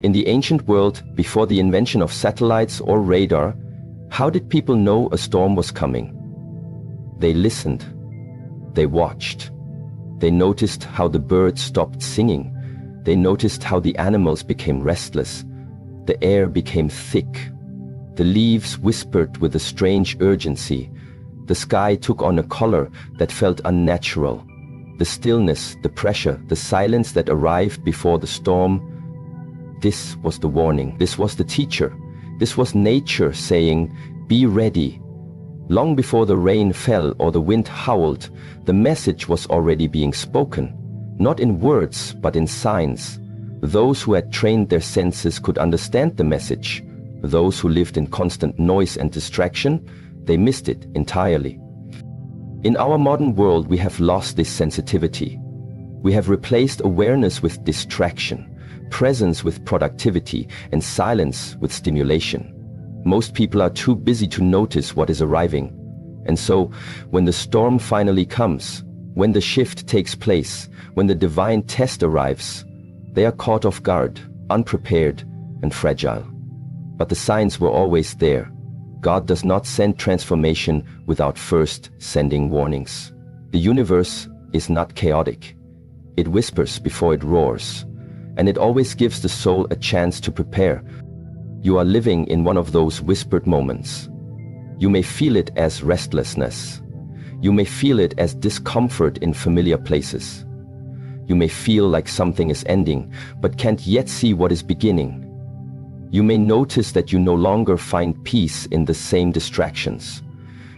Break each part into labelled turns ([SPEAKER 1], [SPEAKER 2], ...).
[SPEAKER 1] In the ancient world, before the invention of satellites or radar, how did people know a storm was coming? They listened. They watched. They noticed how the birds stopped singing. They noticed how the animals became restless. The air became thick. The leaves whispered with a strange urgency. The sky took on a color that felt unnatural. The stillness, the pressure, the silence that arrived before the storm. This was the warning. This was the teacher. This was nature saying, "Be ready." Long before the rain fell or the wind howled, the message was already being spoken, not in words, but in signs. Those who had trained their senses could understand the message. Those who lived in constant noise and distraction, they missed it entirely. In our modern world, we have lost this sensitivity. We have replaced awareness with distraction, presence with productivity, and silence with stimulation. Most people are too busy to notice what is arriving. And so, when the storm finally comes, when the shift takes place, when the divine test arrives, they are caught off guard, unprepared, and fragile. But the signs were always there. God does not send transformation without first sending warnings. The universe is not chaotic. It whispers before it roars, and it always gives the soul a chance to prepare. You are living in one of those whispered moments. You may feel it as restlessness. You may feel it as discomfort in familiar places. You may feel like something is ending, but can't yet see what is beginning. You may notice that you no longer find peace in the same distractions.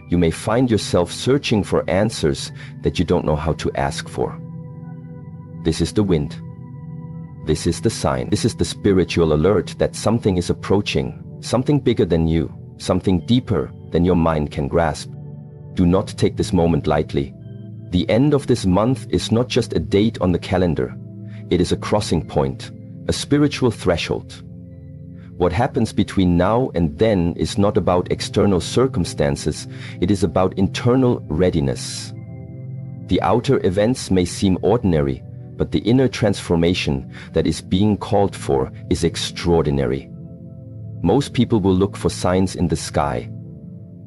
[SPEAKER 1] You may find yourself searching for answers that you don't know how to ask for. This is the wind. This is the sign. This is the spiritual alert that something is approaching, something bigger than you, something deeper than your mind can grasp. Do not take this moment lightly. The end of this month is not just a date on the calendar. It is a crossing point, a spiritual threshold. What happens between now and then is not about external circumstances, it is about internal readiness. The outer events may seem ordinary, but the inner transformation that is being called for is extraordinary. Most people will look for signs in the sky.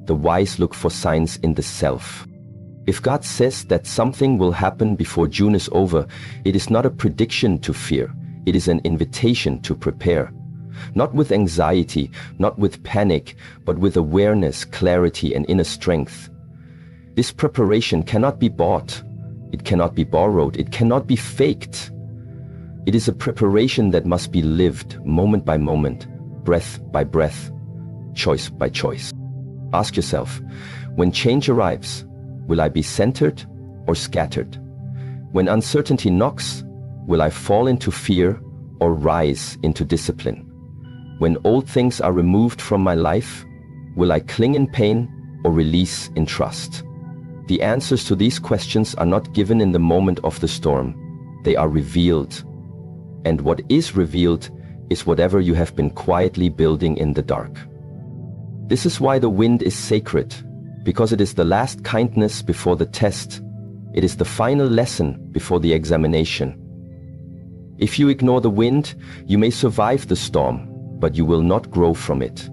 [SPEAKER 1] The wise look for signs in the self. If God says that something will happen before June is over, it is not a prediction to fear, it is an invitation to prepare. Not with anxiety, not with panic, but with awareness, clarity, and inner strength. This preparation cannot be bought. It cannot be borrowed. It cannot be faked. It is a preparation that must be lived moment by moment, breath by breath, choice by choice. Ask yourself, when change arrives, will I be centered or scattered? When uncertainty knocks, will I fall into fear or rise into discipline? When old things are removed from my life, will I cling in pain or release in trust? The answers to these questions are not given in the moment of the storm. They are revealed. And what is revealed is whatever you have been quietly building in the dark. This is why the wind is sacred, because it is the last kindness before the test. It is the final lesson before the examination. If you ignore the wind, you may survive the storm, but you will not grow from it.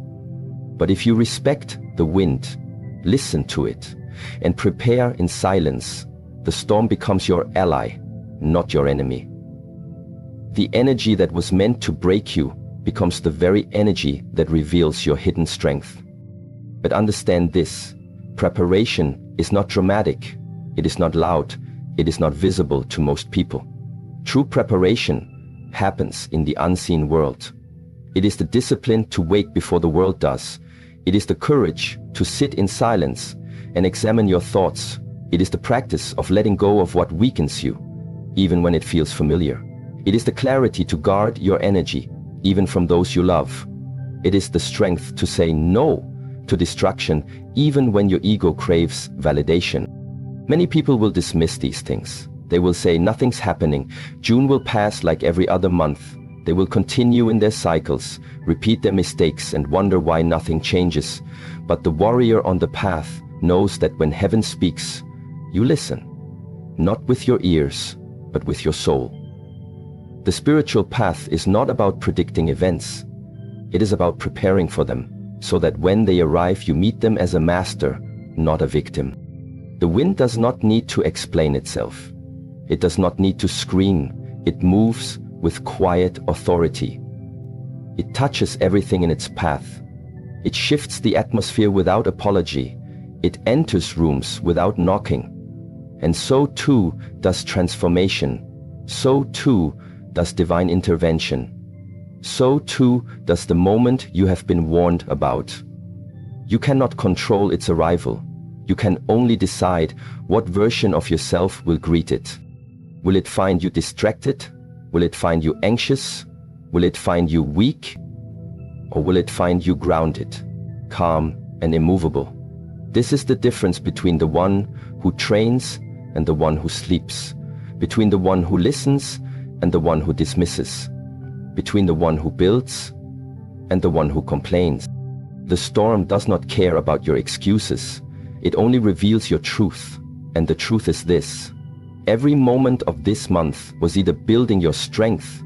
[SPEAKER 1] But if you respect the wind, listen to it, and prepare in silence, the storm becomes your ally, not your enemy. The energy that was meant to break you becomes the very energy that reveals your hidden strength. But understand this, preparation is not dramatic, it is not loud, it is not visible to most people. True preparation happens in the unseen world. It is the discipline to wake before the world does. It is the courage to sit in silence and examine your thoughts. It is the practice of letting go of what weakens you, even when it feels familiar. It is the clarity to guard your energy, even from those you love. It is the strength to say no to distraction, even when your ego craves validation. Many people will dismiss these things. They will say nothing's happening. June will pass like every other month. They will continue in their cycles, repeat their mistakes, and wonder why nothing changes. But the warrior on the path knows that when heaven speaks, you listen, not with your ears, but with your soul. The spiritual path is not about predicting events. It is about preparing for them, so that when they arrive you meet them as a master, not a victim. The wind does not need to explain itself. It does not need to scream. It moves with quiet authority. It touches everything in its path. It shifts the atmosphere without apology. It enters rooms without knocking. And so too does transformation. So too does divine intervention. So too does the moment you have been warned about. You cannot control its arrival. You can only decide what version of yourself will greet it. Will it find you distracted? Will it find you anxious? Will it find you weak? Or will it find you grounded, calm and immovable? This is the difference between the one who trains and the one who sleeps, between the one who listens and the one who dismisses, between the one who builds and the one who complains. The storm does not care about your excuses. It only reveals your truth. And the truth is this: every moment of this month was either building your strength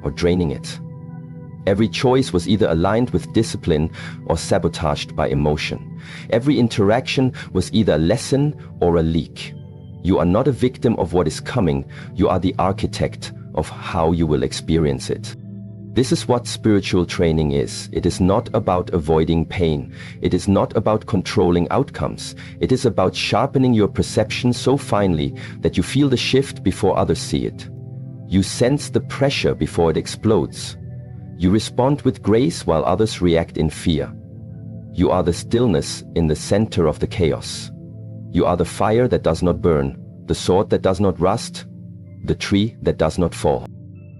[SPEAKER 1] or draining it. Every choice was either aligned with discipline or sabotaged by emotion. Every interaction was either a lesson or a leak. You are not a victim of what is coming. You are the architect of how you will experience it. This is what spiritual training is. It is not about avoiding pain. It is not about controlling outcomes. It is about sharpening your perception so finely that you feel the shift before others see it. You sense the pressure before it explodes. You respond with grace while others react in fear. You are the stillness in the center of the chaos. You are the fire that does not burn, the sword that does not rust, the tree that does not fall.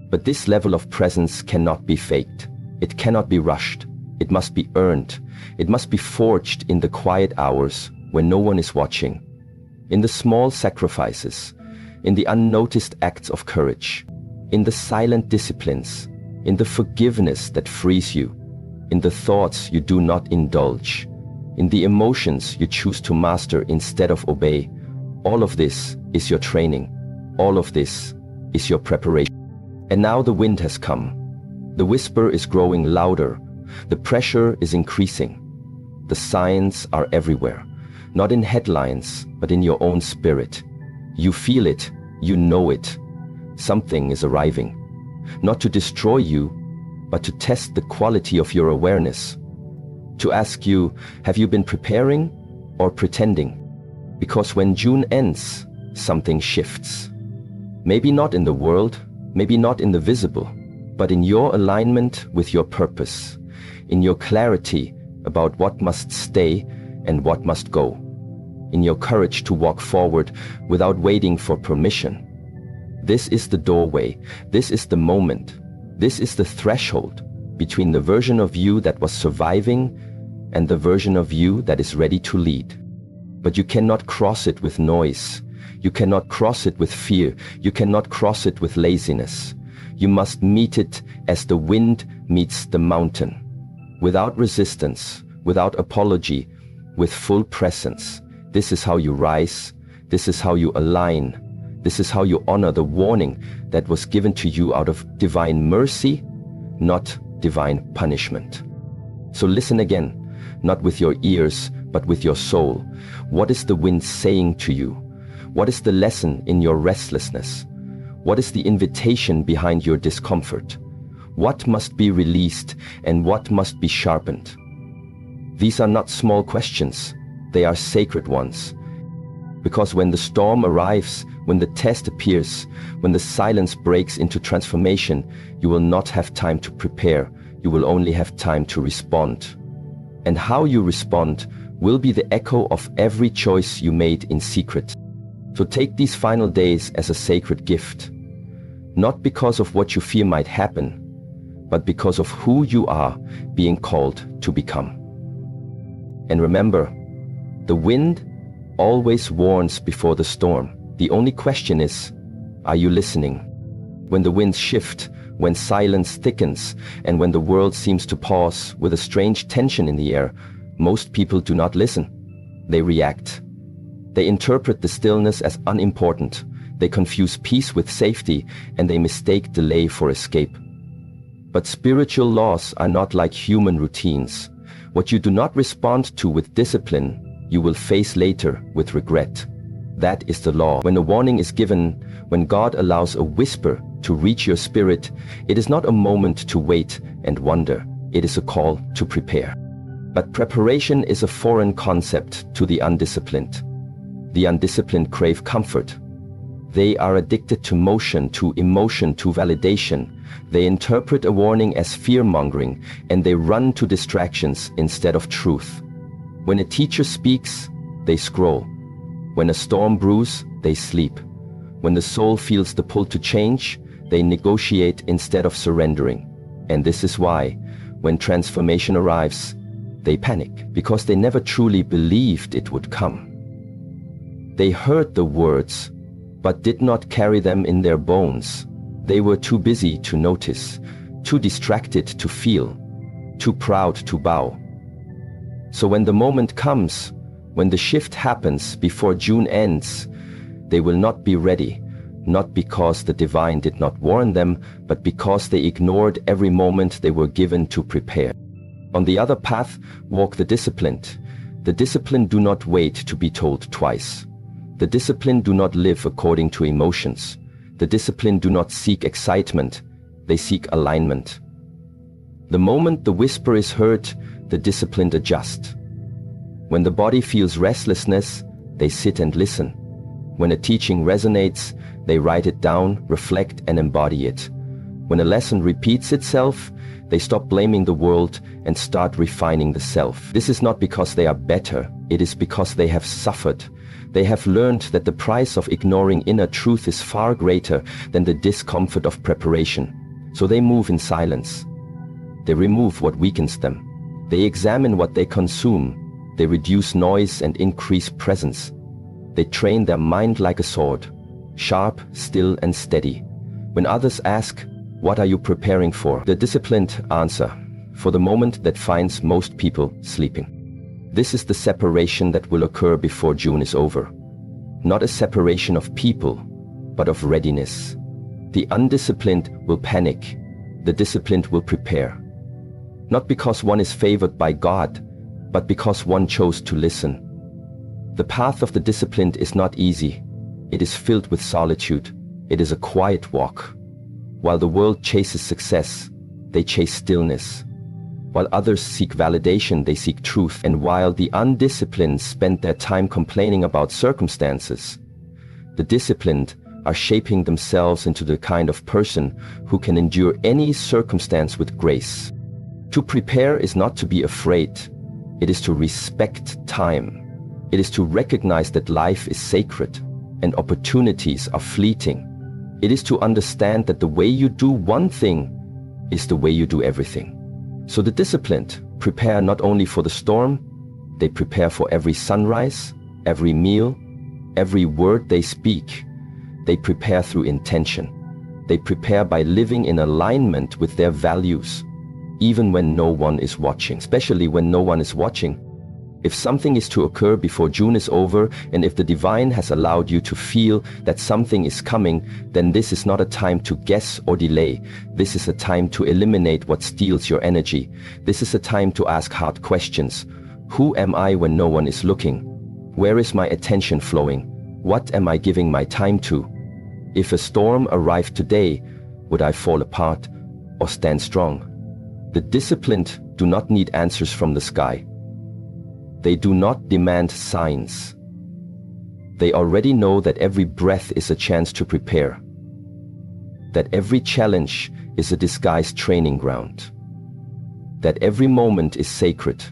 [SPEAKER 1] But this level of presence cannot be faked. It cannot be rushed. It must be earned. It must be forged in the quiet hours when no one is watching, in the small sacrifices, in the unnoticed acts of courage, in the silent disciplines, in the forgiveness that frees you, in the thoughts you do not indulge, in the emotions you choose to master instead of obey. All of this is your training. All of this is your preparation. And now the wind has come. The whisper is growing louder. The pressure is increasing. The signs are everywhere, not in headlines, but in your own spirit. You feel it. You know it. Something is arriving. Not to destroy you, but to test the quality of your awareness. To ask you, have you been preparing or pretending? Because when June ends, something shifts. Maybe not in the world, maybe not in the visible, but in your alignment with your purpose, in your clarity about what must stay and what must go, in your courage to walk forward without waiting for permission. This is the doorway. This is the moment. This is the threshold between the version of you that was surviving and the version of you that is ready to lead. But you cannot cross it with noise. You cannot cross it with fear. You cannot cross it with laziness. You must meet it as the wind meets the mountain, without resistance, without apology, with full presence. This is how you rise. This is how you align. This is how you honor the warning that was given to you out of divine mercy, not divine punishment. So listen again, not with your ears, but with your soul. What is the wind saying to you? What is the lesson in your restlessness? What is the invitation behind your discomfort? What must be released and what must be sharpened? These are not small questions. They are sacred ones. Because when the storm arrives, when the test appears, when the silence breaks into transformation, you will not have time to prepare. You will only have time to respond. And how you respond will be the echo of every choice you made in secret. So take these final days as a sacred gift, not because of what you fear might happen, but because of who you are being called to become. And remember, the wind always warns before the storm. The only question is, are you listening? When the winds shift, when silence thickens, and when the world seems to pause with a strange tension in the air, most people do not listen. They react. They interpret the stillness as unimportant. They confuse peace with safety, and they mistake delay for escape. But spiritual laws are not like human routines. What you do not respond to with discipline, you will face later with regret. That is the law. When a warning is given, when God allows a whisper to reach your spirit, it is not a moment to wait and wonder. It is a call to prepare. But preparation is a foreign concept to the undisciplined. The undisciplined crave comfort. They are addicted to motion, to emotion, to validation. They interpret a warning as fear-mongering, and they run to distractions instead of truth. When a teacher speaks, they scroll. When a storm brews, they sleep. When the soul feels the pull to change, they negotiate instead of surrendering. And this is why, when transformation arrives, they panic, because they never truly believed it would come. They heard the words, but did not carry them in their bones. They were too busy to notice, too distracted to feel, too proud to bow. So when the moment comes, when the shift happens before June ends, they will not be ready, not because the divine did not warn them, but because they ignored every moment they were given to prepare. On the other path, walk the disciplined. The disciplined do not wait to be told twice. The disciplined do not live according to emotions. The disciplined do not seek excitement, they seek alignment. The moment the whisper is heard, the disciplined adjust. When the body feels restlessness, they sit and listen. When a teaching resonates, they write it down, reflect, and embody it. When a lesson repeats itself, they stop blaming the world and start refining the self. This is not because they are better, it is because they have suffered. They have learned that the price of ignoring inner truth is far greater than the discomfort of preparation. So they move in silence. They remove what weakens them. They examine what they consume. They reduce noise and increase presence. They train their mind like a sword, sharp, still, and steady. When others ask, "What are you preparing for?" the disciplined answer, "For the moment that finds most people sleeping." This is the separation that will occur before June is over. Not a separation of people, but of readiness. The undisciplined will panic. The disciplined will prepare. Not because one is favored by God, but because one chose to listen. The path of the disciplined is not easy. It is filled with solitude. It is a quiet walk. While the world chases success, they chase stillness. While others seek validation, they seek truth. And while the undisciplined spend their time complaining about circumstances, the disciplined are shaping themselves into the kind of person who can endure any circumstance with grace. To prepare is not to be afraid. It is to respect time. It is to recognize that life is sacred and opportunities are fleeting. It is to understand that the way you do one thing is the way you do everything. So the disciplined prepare not only for the storm, they prepare for every sunrise, every meal, every word they speak. They prepare through intention. They prepare by living in alignment with their values, even when no one is watching, especially when no one is watching. If something is to occur before June is over, and if the divine has allowed you to feel that something is coming, then this is not a time to guess or delay. This is a time to eliminate what steals your energy. This is a time to ask hard questions. Who am I when no one is looking? Where is my attention flowing? What am I giving my time to? If a storm arrived today, would I fall apart or stand strong? The disciplined do not need answers from the sky. They do not demand signs. They already know that every breath is a chance to prepare, that every challenge is a disguised training ground, that every moment is sacred.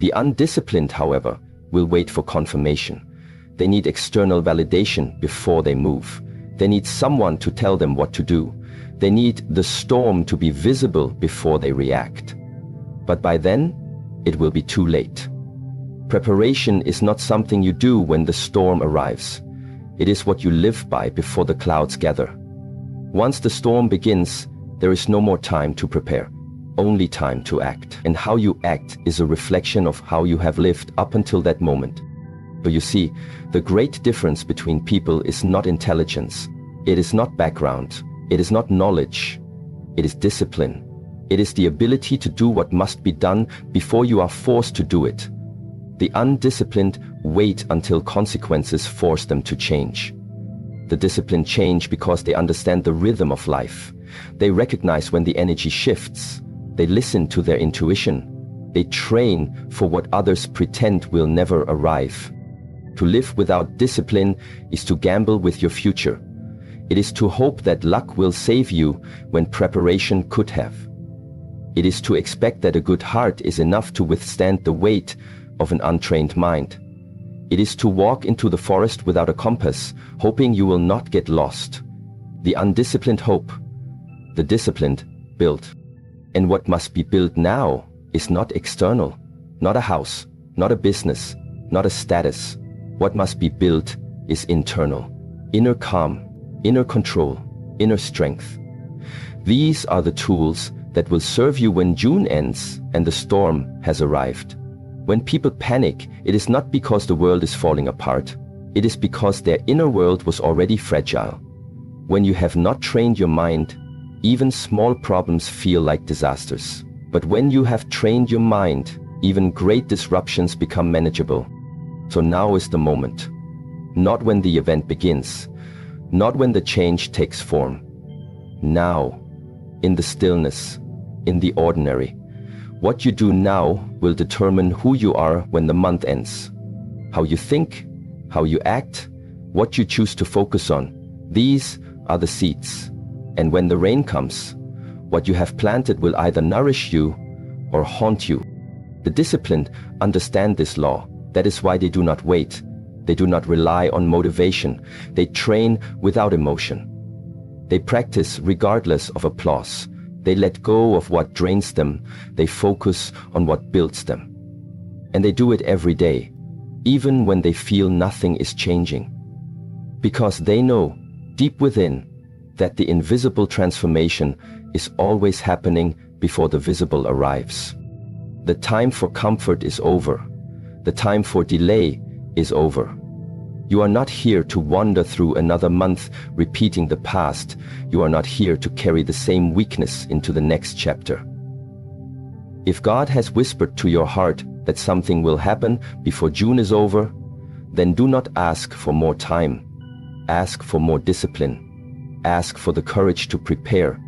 [SPEAKER 1] The undisciplined, however, will wait for confirmation. They need external validation before they move. They need someone to tell them what to do. They need the storm to be visible before they react. But by then, it will be too late. Preparation is not something you do when the storm arrives. It is what you live by before the clouds gather. Once the storm begins, there is no more time to prepare, only time to act. And how you act is a reflection of how you have lived up until that moment. So you see, the great difference between people is not intelligence. It is not background. It is not knowledge. It is discipline. It is the ability to do what must be done before you are forced to do it. The undisciplined wait until consequences force them to change. The disciplined change because they understand the rhythm of life. They recognize when the energy shifts. They listen to their intuition. They train for what others pretend will never arrive. To live without discipline is to gamble with your future. It is to hope that luck will save you when preparation could have. It is to expect that a good heart is enough to withstand the weight of an untrained mind. It is to walk into the forest without a compass, hoping you will not get lost. The undisciplined hope. The disciplined build. And what must be built now is not external, not a house, not a business, not a status. What must be built is internal. Inner calm, inner control, inner strength. These are the tools that will serve you when June ends and the storm has arrived. When people panic, it is not because the world is falling apart. It is because their inner world was already fragile. When you have not trained your mind, even small problems feel like disasters. But when you have trained your mind, even great disruptions become manageable. So now is the moment. Not when the event begins, not when the change takes form. Now, in the stillness, in the ordinary. What you do now will determine who you are when the month ends. How you think, how you act, what you choose to focus on. These are the seeds. And when the rain comes, what you have planted will either nourish you or haunt you. The disciplined understand this law. That is why they do not wait. They do not rely on motivation. They train without emotion. They practice regardless of applause. They let go of what drains them. They focus on what builds them. And they do it every day, even when they feel nothing is changing. Because they know, deep within, that the invisible transformation is always happening before the visible arrives. The time for comfort is over. The time for delay is over. You are not here to wander through another month repeating the past. You are not here to carry the same weakness into the next chapter. If God has whispered to your heart that something will happen before June is over, then do not ask for more time. Ask for more discipline. Ask for the courage to prepare,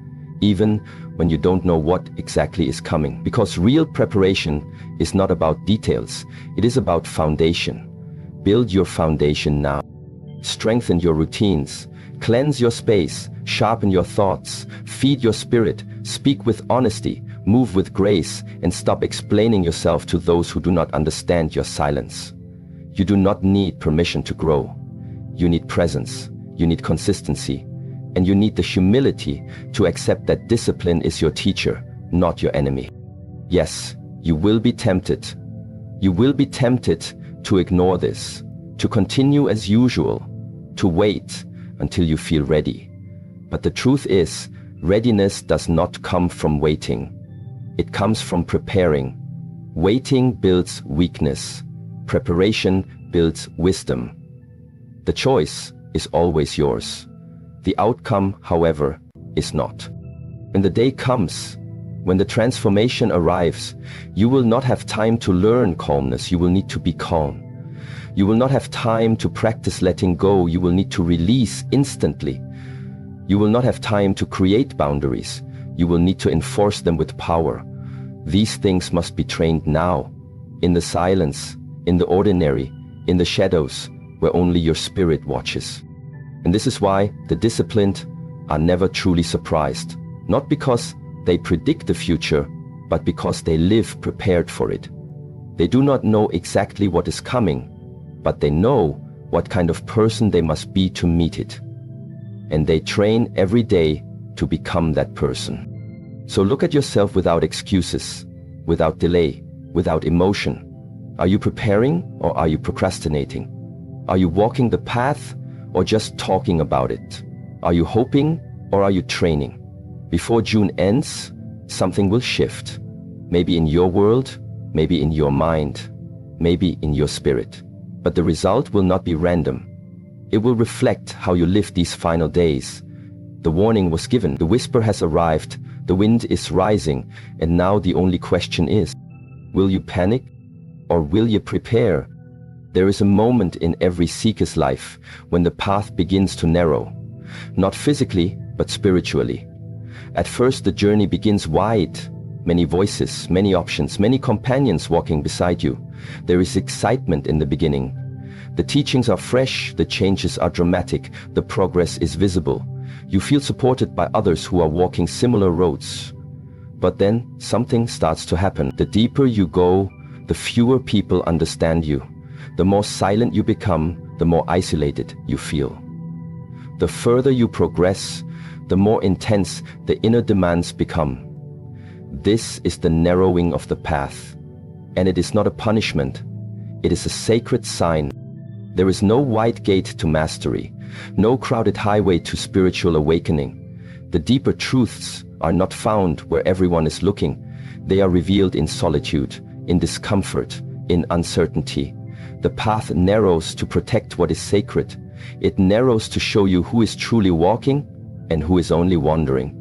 [SPEAKER 1] even when you don't know what exactly is coming. Because real preparation is not about details, it is about foundation. Build your foundation now. Strengthen your routines. Cleanse your space. Sharpen your thoughts. Feed your spirit. Speak with honesty. Move with grace. And stop explaining yourself to those who do not understand your silence. You do not need permission to grow. You need presence. You need consistency. And you need the humility to accept that discipline is your teacher, not your enemy. Yes, you will be tempted. You will be tempted to ignore this, to continue as usual, to wait until you feel ready. But the truth is, readiness does not come from waiting. It comes from preparing. Waiting builds weakness. Preparation builds wisdom. The choice is always yours. The outcome, however, is not. When the day comes, when the transformation arrives, you will not have time to learn calmness. You will need to be calm. You will not have time to practice letting go. You will need to release instantly. You will not have time to create boundaries. You will need to enforce them with power. These things must be trained now, in the silence, in the ordinary, in the shadows, where only your spirit watches. And this is why the disciplined are never truly surprised, not because they predict the future, but because they live prepared for it. They do not know exactly what is coming, but they know what kind of person they must be to meet it. And they train every day to become that person. So look at yourself without excuses, without delay, without emotion. Are you preparing or are you procrastinating? Are you walking the path or just talking about it? Are you hoping or are you training? Before June ends, something will shift. Maybe in your world, maybe in your mind, maybe in your spirit. But the result will not be random. It will reflect how you live these final days. The warning was given, the whisper has arrived, the wind is rising, and now the only question is, will you panic or will you prepare? There is a moment in every seeker's life when the path begins to narrow, not physically, but spiritually. At first the journey begins wide, many voices, many options, many companions walking beside you. There is excitement in the beginning. The teachings are fresh, the changes are dramatic, the progress is visible. You feel supported by others who are walking similar roads. But then something starts to happen. The deeper you go, the fewer people understand you. The more silent you become, the more isolated you feel. The further you progress, the more intense the inner demands become. This is the narrowing of the path. And it is not a punishment. It is a sacred sign. There is no wide gate to mastery, no crowded highway to spiritual awakening. The deeper truths are not found where everyone is looking. They are revealed in solitude, in discomfort, in uncertainty. The path narrows to protect what is sacred. It narrows to show you who is truly walking and who is only wandering.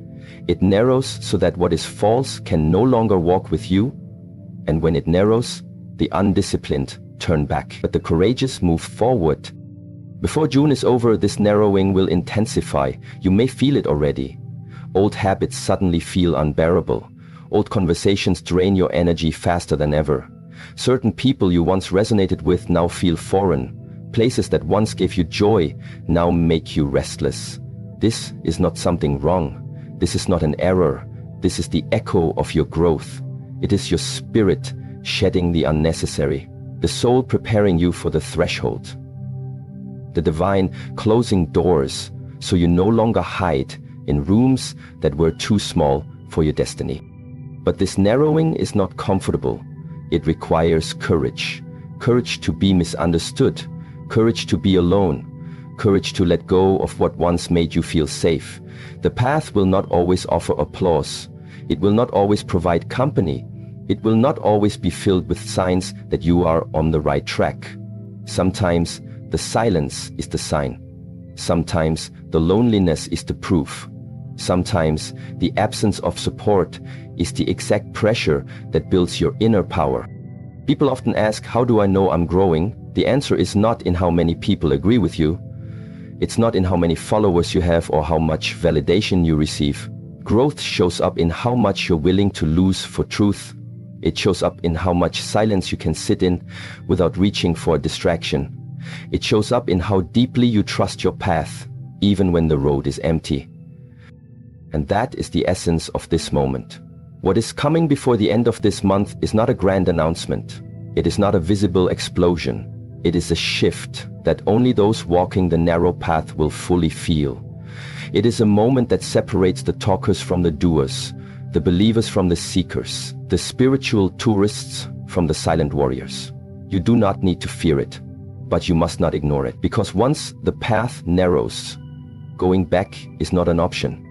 [SPEAKER 1] It narrows so that what is false can no longer walk with you. And when it narrows, the undisciplined turn back, but the courageous move forward. Before June is over, this narrowing will intensify. You may feel it already. Old habits suddenly feel unbearable. Old conversations drain your energy faster than ever. Certain people you once resonated with now feel foreign. Places that once gave you joy now make you restless. This is not something wrong. This is not an error. This is the echo of your growth. It is your spirit shedding the unnecessary. The soul preparing you for the threshold. The divine closing doors so you no longer hide in rooms that were too small for your destiny. But this narrowing is not comfortable. It requires courage. Courage to be misunderstood. Courage to be alone. Courage to let go of what once made you feel safe. The path will not always offer applause. It will not always provide company. It will not always be filled with signs that you are on the right track. Sometimes the silence is the sign. Sometimes the loneliness is the proof. Sometimes the absence of support is the exact pressure that builds your inner power. People often ask, how do I know I'm growing? The answer is not in how many people agree with you. It's not in how many followers you have or how much validation you receive. Growth shows up in how much you're willing to lose for truth. It shows up in how much silence you can sit in without reaching for a distraction. It shows up in how deeply you trust your path, even when the road is empty. And that is the essence of this moment. What is coming before the end of this month is not a grand announcement. It is not a visible explosion. It is a shift that only those walking the narrow path will fully feel. It is a moment that separates the talkers from the doers, the believers from the seekers, the spiritual tourists from the silent warriors. You do not need to fear it, but you must not ignore it, because once the path narrows, going back is not an option.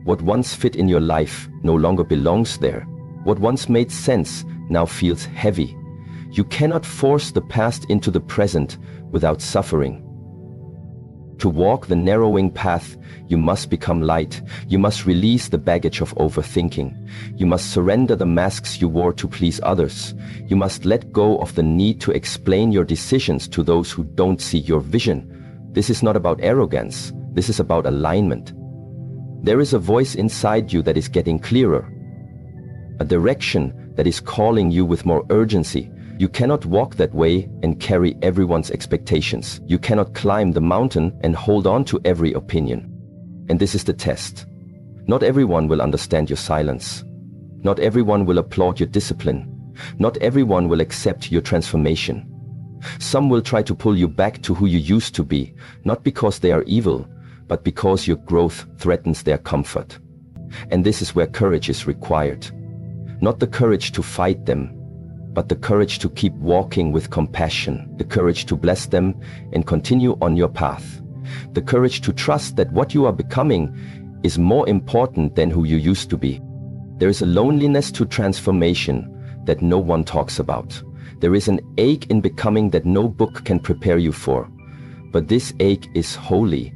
[SPEAKER 1] What once fit in your life no longer belongs there. What once made sense now feels heavy. You cannot force the past into the present without suffering. To walk the narrowing path, you must become light. You must release the baggage of overthinking. You must surrender the masks you wore to please others. You must let go of the need to explain your decisions to those who don't see your vision. This is not about arrogance. This is about alignment. There is a voice inside you that is getting clearer. A direction that is calling you with more urgency. You cannot walk that way and carry everyone's expectations. You cannot climb the mountain and hold on to every opinion. And this is the test. Not everyone will understand your silence. Not everyone will applaud your discipline. Not everyone will accept your transformation. Some will try to pull you back to who you used to be, not because they are evil, but because your growth threatens their comfort. And this is where courage is required. Not the courage to fight them, but the courage to keep walking with compassion, the courage to bless them and continue on your path, the courage to trust that what you are becoming is more important than who you used to be. There is a loneliness to transformation that no one talks about. There is an ache in becoming that no book can prepare you for. But this ache is holy.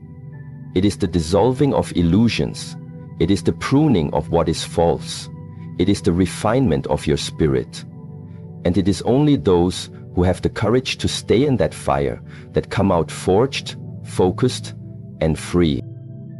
[SPEAKER 1] It is the dissolving of illusions. It is the pruning of what is false. It is the refinement of your spirit. And it is only those who have the courage to stay in that fire that come out forged, focused, and free.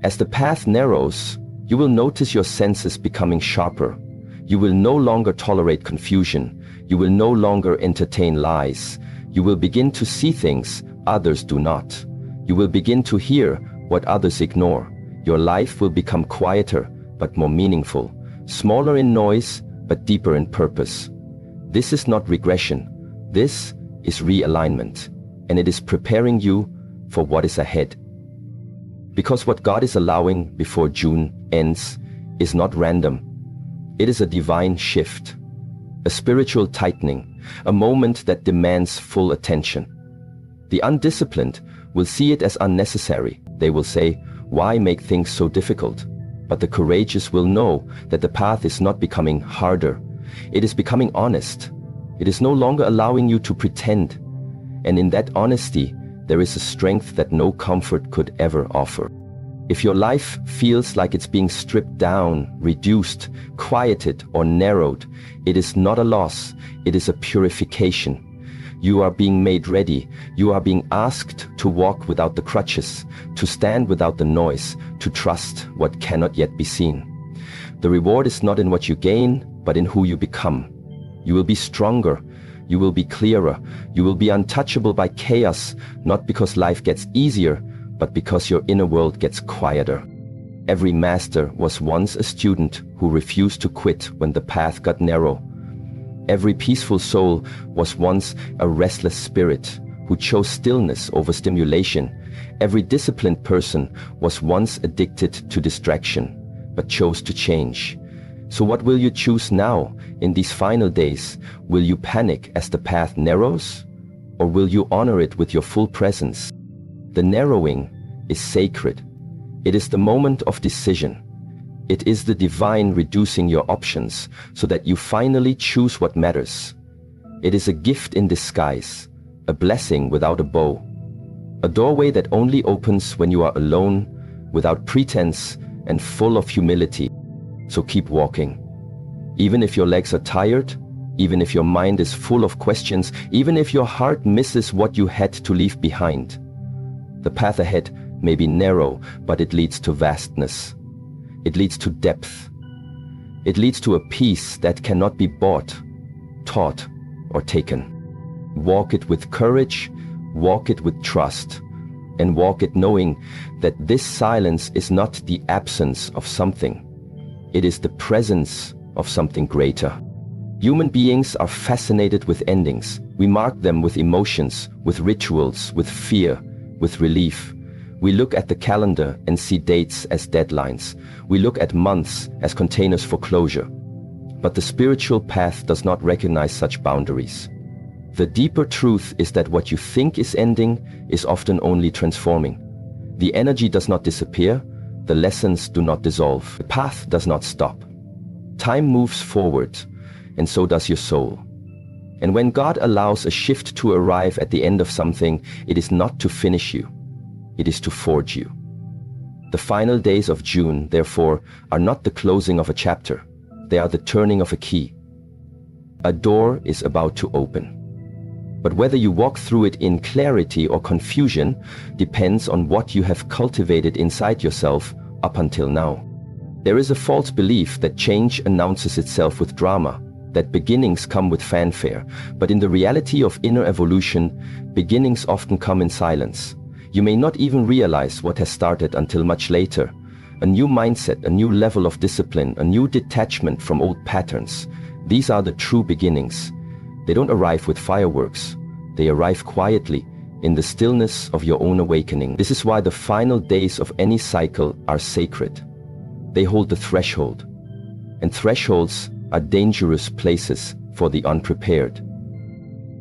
[SPEAKER 1] As the path narrows, you will notice your senses becoming sharper. You will no longer tolerate confusion. You will no longer entertain lies. You will begin to see things others do not. You will begin to hear what others ignore. Your life will become quieter but more meaningful, smaller in noise but deeper in purpose. This is not regression. This is realignment, and it is preparing you for what is ahead. Because what God is allowing before June ends is not random. It is a divine shift, a spiritual tightening, a moment that demands full attention. The undisciplined will see it as unnecessary. They will say, "Why make things so difficult?" But the courageous will know that the path is not becoming harder. It is becoming honest. It is no longer allowing you to pretend. And in that honesty, there is a strength that no comfort could ever offer. If your life feels like it's being stripped down, reduced, quieted, or narrowed, it is not a loss. It is a purification. You are being made ready. You are being asked to walk without the crutches, to stand without the noise, to trust what cannot yet be seen. The reward is not in what you gain, but in who you become. You will be stronger. You will be clearer. You will be untouchable by chaos, not because life gets easier, but because your inner world gets quieter. Every master was once a student who refused to quit when the path got narrow. Every peaceful soul was once a restless spirit who chose stillness over stimulation. Every disciplined person was once addicted to distraction, but chose to change. So what will you choose now, in these final days? Will you panic as the path narrows? Or will you honor it with your full presence? The narrowing is sacred. It is the moment of decision. It is the divine reducing your options so that you finally choose what matters. It is a gift in disguise, a blessing without a bow, a doorway that only opens when you are alone, without pretense, and full of humility. So keep walking. Even if your legs are tired, even if your mind is full of questions, even if your heart misses what you had to leave behind. The path ahead may be narrow, but it leads to vastness. It leads to depth. It leads to a peace that cannot be bought, taught, or taken. Walk it with courage, walk it with trust, and walk it knowing that this silence is not the absence of something. It is the presence of something greater. Human beings are fascinated with endings. We mark them with emotions, with rituals, with fear, with relief. We look at the calendar and see dates as deadlines. We look at months as containers for closure. But the spiritual path does not recognize such boundaries. The deeper truth is that what you think is ending is often only transforming. The energy does not disappear. The lessons do not dissolve. The path does not stop. Time moves forward, and so does your soul. And when God allows a shift to arrive at the end of something, it is not to finish you. It is to forge you. The final days of June, therefore, are not the closing of a chapter. They are the turning of a key. A door is about to open. But whether you walk through it in clarity or confusion depends on what you have cultivated inside yourself up until now. There is a false belief that change announces itself with drama, that beginnings come with fanfare. But in the reality of inner evolution, beginnings often come in silence. You may not even realize what has started until much later. A new mindset, a new level of discipline, a new detachment from old patterns. These are the true beginnings. They don't arrive with fireworks. They arrive quietly, in the stillness of your own awakening. This is why the final days of any cycle are sacred. They hold the threshold. And thresholds are dangerous places for the unprepared.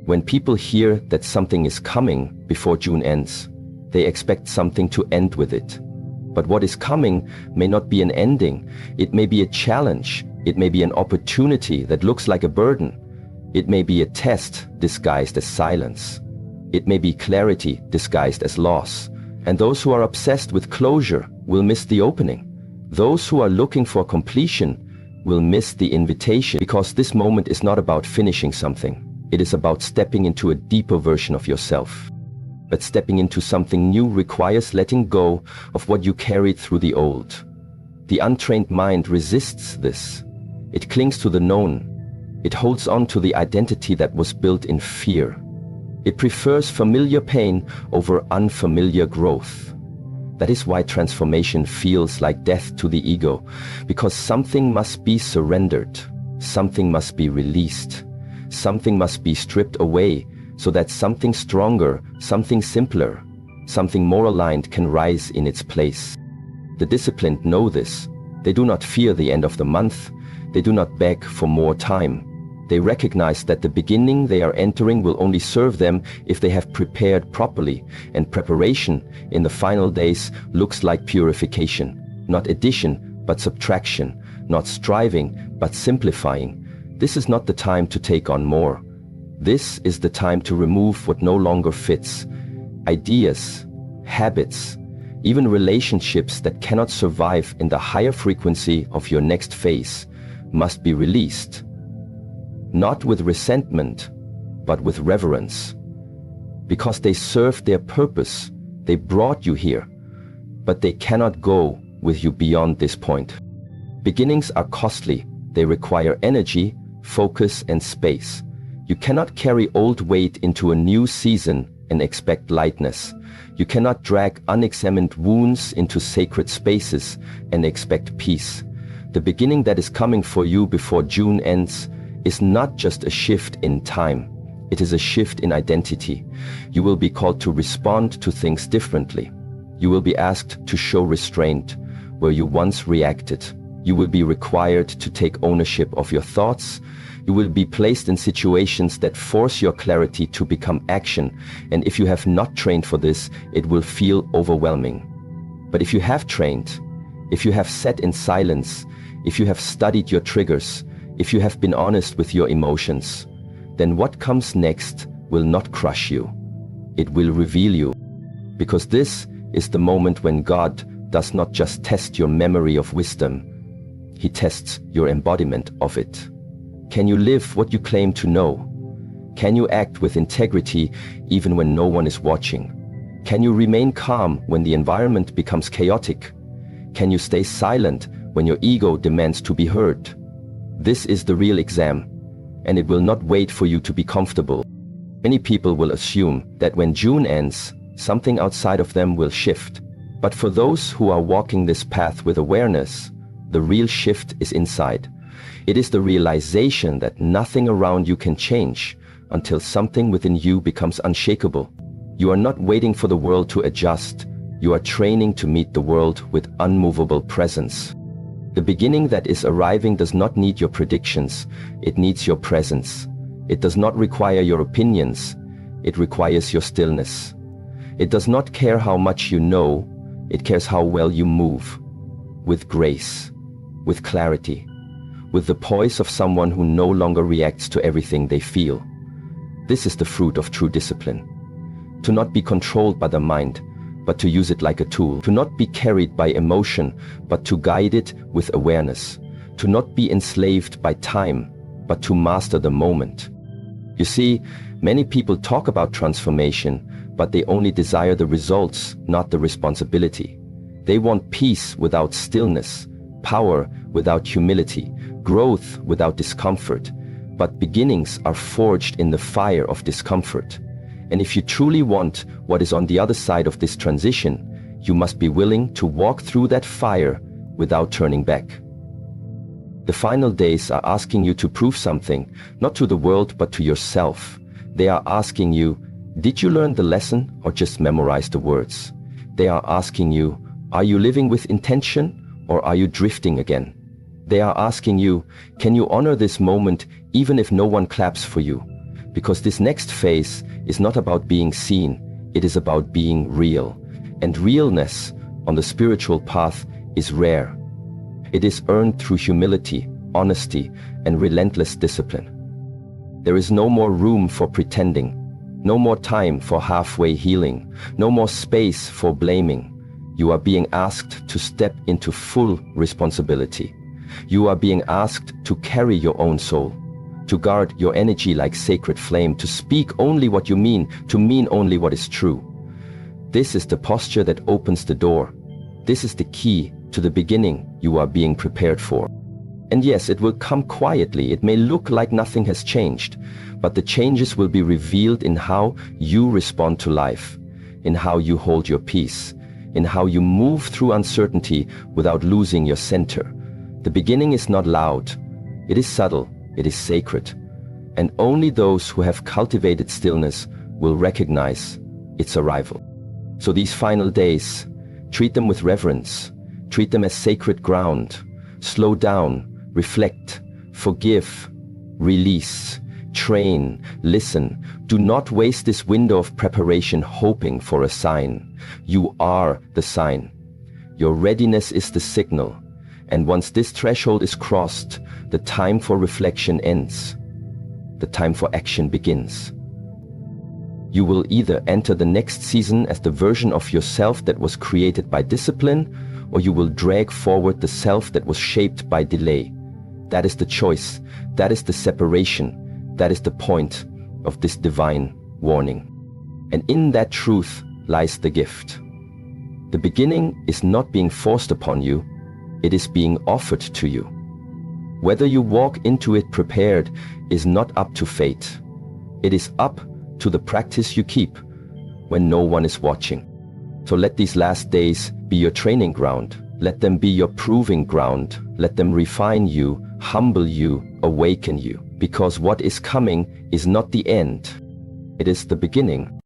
[SPEAKER 1] When people hear that something is coming before June ends, they expect something to end with it. But what is coming may not be an ending. It may be a challenge. It may be an opportunity that looks like a burden. It may be a test disguised as silence. It may be clarity disguised as loss. And those who are obsessed with closure will miss the opening. Those who are looking for completion will miss the invitation, because this moment is not about finishing something. It is about stepping into a deeper version of yourself. But stepping into something new requires letting go of what you carried through the old. The untrained mind resists this. It clings to the known. It holds on to the identity that was built in fear. It prefers familiar pain over unfamiliar growth. That is why transformation feels like death to the ego, because something must be surrendered, something must be released, something must be stripped away, so that something stronger, something simpler, something more aligned can rise in its place. The disciplined know this. They do not fear the end of the month. They do not beg for more time. They recognize that the beginning they are entering will only serve them if they have prepared properly, and preparation in the final days looks like purification, not addition but subtraction, not striving but simplifying. This is not the time to take on more. This is the time to remove what no longer fits. Ideas, habits, even relationships that cannot survive in the higher frequency of your next phase must be released. Not with resentment, but with reverence. Because they served their purpose, they brought you here, but they cannot go with you beyond this point. Beginnings are costly. They require energy, focus, and space. You cannot carry old weight into a new season and expect lightness. You cannot drag unexamined wounds into sacred spaces and expect peace. The beginning that is coming for you before June ends is not just a shift in time. It is a shift in identity. You will be called to respond to things differently. You will be asked to show restraint where you once reacted. You will be required to take ownership of your thoughts. You will be placed in situations that force your clarity to become action. And if you have not trained for this, it will feel overwhelming. But if you have trained, if you have sat in silence, if you have studied your triggers, if you have been honest with your emotions, then what comes next will not crush you. It will reveal you. Because this is the moment when God does not just test your memory of wisdom, He tests your embodiment of it. Can you live what you claim to know? Can you act with integrity even when no one is watching? Can you remain calm when the environment becomes chaotic? Can you stay silent when your ego demands to be heard? This is the real exam, and it will not wait for you to be comfortable. Many people will assume that when June ends, something outside of them will shift. But for those who are walking this path with awareness, the real shift is inside. It is the realization that nothing around you can change until something within you becomes unshakable. You are not waiting for the world to adjust. You are training to meet the world with unmovable presence. The beginning that is arriving does not need your predictions. It needs your presence. It does not require your opinions. It requires your stillness. It does not care how much you know. It cares how well you move. With grace, with clarity, with the poise of someone who no longer reacts to everything they feel. This is the fruit of true discipline. To not be controlled by the mind, but to use it like a tool. To not be carried by emotion, but to guide it with awareness. To not be enslaved by time, but to master the moment. You see, many people talk about transformation, but they only desire the results, not the responsibility. They want peace without stillness, power without humility, growth without discomfort. But beginnings are forged in the fire of discomfort. And if you truly want what is on the other side of this transition, you must be willing to walk through that fire without turning back. The final days are asking you to prove something, not to the world but to yourself. They are asking you, did you learn the lesson or just memorize the words? They are asking you, are you living with intention or are you drifting again? They are asking you, can you honor this moment even if no one claps for you? Because this next phase is not about being seen, it is about being real. And realness on the spiritual path is rare. It is earned through humility, honesty, and relentless discipline. There is no more room for pretending, no more time for halfway healing, no more space for blaming. You are being asked to step into full responsibility. You are being asked to carry your own soul, to guard your energy like sacred flame, to speak only what you mean, to mean only what is true. This is the posture that opens the door. This is the key to the beginning you are being prepared for. And yes, it will come quietly. It may look like nothing has changed, but the changes will be revealed in how you respond to life, in how you hold your peace, in how you move through uncertainty without losing your center. The beginning is not loud. It is subtle. It is sacred. And only those who have cultivated stillness will recognize its arrival. So these final days, treat them with reverence. Treat them as sacred ground. Slow down, reflect, forgive, release, train, listen. Do not waste this window of preparation hoping for a sign. You are the sign. Your readiness is the signal. And once this threshold is crossed, the time for reflection ends. The time for action begins. You will either enter the next season as the version of yourself that was created by discipline, or you will drag forward the self that was shaped by delay. That is the choice. That is the separation. That is the point of this divine warning. And in that truth lies the gift. The beginning is not being forced upon you. It is being offered to you. Whether you walk into it prepared is not up to fate. It is up to the practice you keep when no one is watching. So let these last days be your training ground. Let them be your proving ground. Let them refine you, humble you, awaken you. Because what is coming is not the end. It is the beginning.